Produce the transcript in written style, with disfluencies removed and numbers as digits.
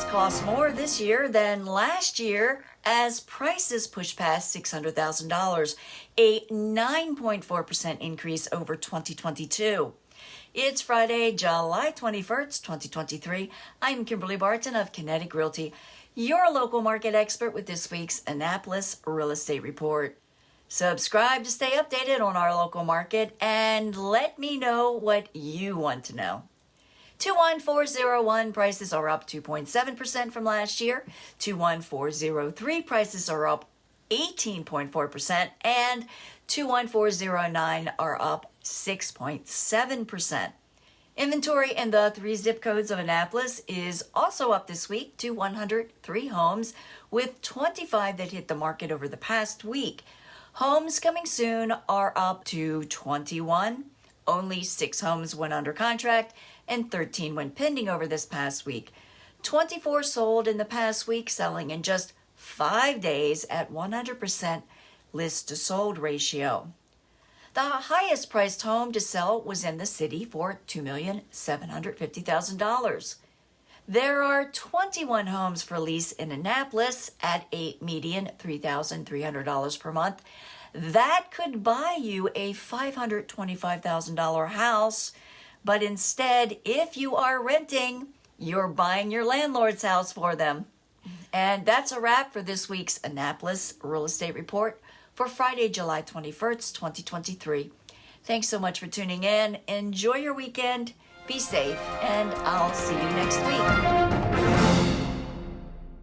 cost more this year than last year as prices push past $600,000, a 9.4% increase over 2022. It's Friday, July 21st, 2023. I'm Kimberly Barton of Kinetic Realty, your local market expert with this week's Annapolis Real Estate Report. Subscribe to stay updated on our local market and let me know what you want to know. 21401 prices are up 2.7% from last year. 21403 prices are up 18.4%, and 21409 are up 6.7%. Inventory in the 3 zip codes of Annapolis is also up this week to 103 homes, with 25 that hit the market over the past week. Homes coming soon are up to 21. Only 6 homes went under contract and 13 went pending over this past week. 24 sold in the past week, selling in just 5 days at 100% list to sold ratio. The highest priced home to sell was in the city for $2,750,000. There are 21 homes for lease in Annapolis at a median $3,300 per month. That could buy you a $525,000 house, but instead, if you are renting, you're buying your landlord's house for them. And that's a wrap for this week's Annapolis Real Estate Report for Friday, July 21st, 2023. Thanks so much for tuning in. Enjoy your weekend. Be safe, and I'll see you next week.